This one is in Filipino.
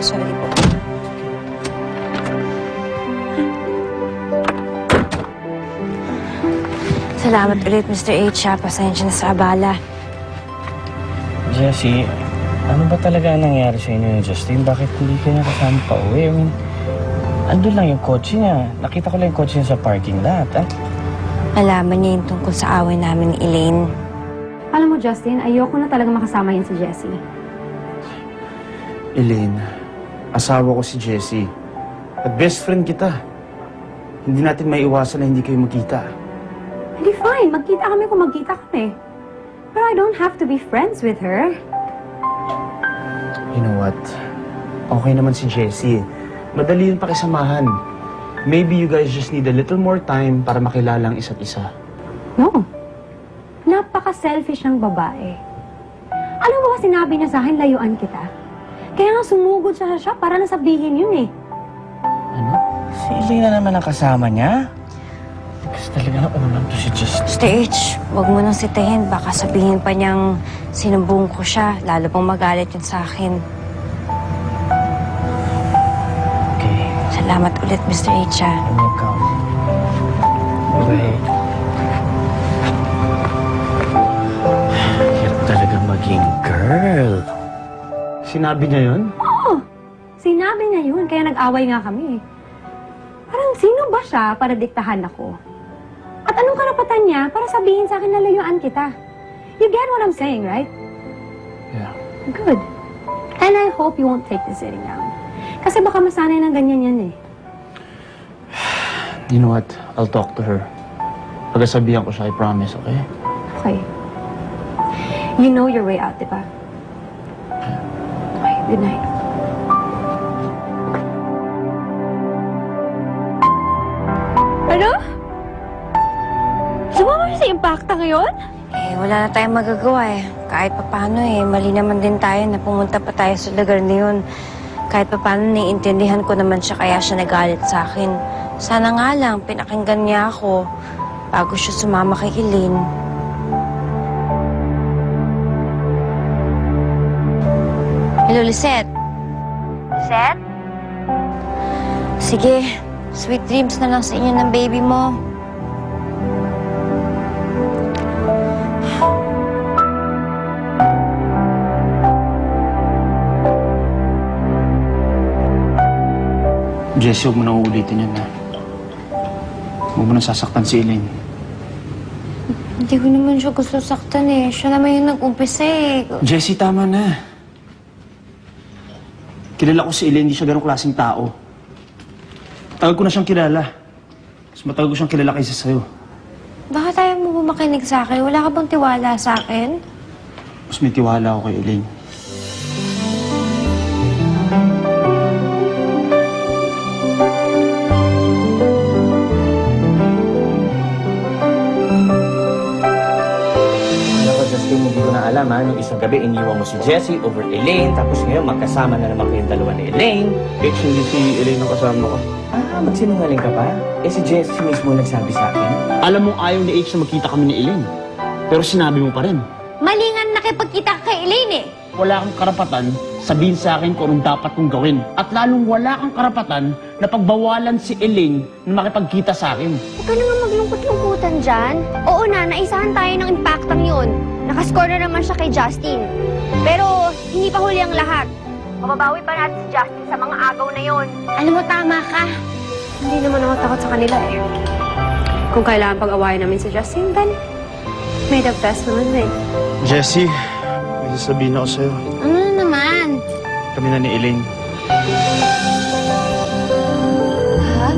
Sorry po. Salamat ulit, Mr. H. Pasensya na sa abala. Jessie, ano ba talaga ang nangyari sa inyo ni Justin? Bakit hindi kayo nakasama pa uwi? I mean, andun lang yung kotse niya. Nakita ko lang yung kotse niya sa parking lot, ah. Malaman niya yung tungkol sa away namin ni Elaine. Alam mo, Justin, ayoko na talaga makasama yan si Jessie. Elaine, asawa ko si Jessie. At best friend kita. Hindi natin maiwasan na hindi kayo magkita. Hindi fine, magkita kami kung magkita kami. Pero I don't have to be friends with her. You know what? Okay naman si Jessie. Madali yun pakisamahan. Maybe you guys just need a little more time para makilala ang isa't isa. No. Napaka-selfish ng babae. Alam mo ba sinabi niya sa akin, layuan kita? Kaya nga sumugod siya para nasabihin yun eh. Ano? Si Elaine na naman ang kasama niya? Kasi talaga na ulam to si Justin. Mr. H, huwag mo nang sitahin. Baka sabihin pa niyang sinumbong ko siya. Lalo pang magalit yun sa akin. Okay. Salamat ulit, Mr. H. I'm welcome. Bye. Hirap talaga maging girl. Sinabi niya yun? Oo. Sinabi niya yun, kaya nag-away nga kami. Parang sino ba siya para diktahan ako? At anong karapatan niya para sabihin sa akin na layuan kita? You get what I'm saying, right? Yeah. Good. And I hope you won't take this sitting down. Kasi baka masanay ng ganyan yan eh. You know what? I'll talk to her. Pagkasabihan ko siya, I promise, okay? Okay. You know your way out, di ba? Okay, good night. Ano? Sumama sa impacta ngayon? Wala na tayong magagawa eh. Kahit paano mali naman din tayo na pumunta pa tayo sa lugar na yun. Kahit paano naiintindihan ko naman siya kaya siya nagalit sa akin. Sana nga lang, pinakinggan niya ako bago siya sumama kay Elaine. Hello, Lisette? Lisette? Sige, sweet dreams na lang sa inyo ng baby mo. Jessie, huwag mo na uulitin yan, ha? Huwag mo na sasaktan si Elaine. Hindi ko naman siya gusto saktan eh. Siya naman yung nag-umpisa eh. Jessie, tama na. Kilala ko si Elaine, hindi siya ganong klaseng tao. Tagal ko na siyang kilala. Mas matagal ko siyang kilala kaysa sa'yo. Bakit tayo mo makinig sa akin? Wala ka bang tiwala sa akin? Mas may tiwala ako kay Elaine. Justin, hindi ko na alam ha. Nung isang gabi, iniwan mo si Jessie over Elaine. Tapos ngayon, magkasama na naman kayong dalawa ni Elaine. H, hindi si Elaine ang kasama ko. Magsinungaling ka pa? Si Jessie mismo nagsabi sa akin. Alam mong ayaw ni H na magkita kami ni Elaine. Pero sinabi mo pa rin. Mali nga nakipagkita ka kay Elaine eh. Wala kang karapatan sabihin sa akin kung anong dapat kong gawin. At lalong wala kang karapatan na pagbawalan si Elaine na makipagkita sa akin. Huwag ka na nga maglungkot-lungkutan dyan. Oo na, naisahan tayo ng impactang yun. Nakascore na naman siya kay Justin. Pero hindi pa huli ang lahat. Mababawi pa natin si Justin sa mga agaw na yon. Alam mo, tama ka. Hindi naman ako takot sa kanila eh. Kung kailangan pag-awayan namin si Justin, then may the best naman eh. Jessie, may sasabihin ako sa'yo. Ano na naman? Kami na ni Elaine. Ha?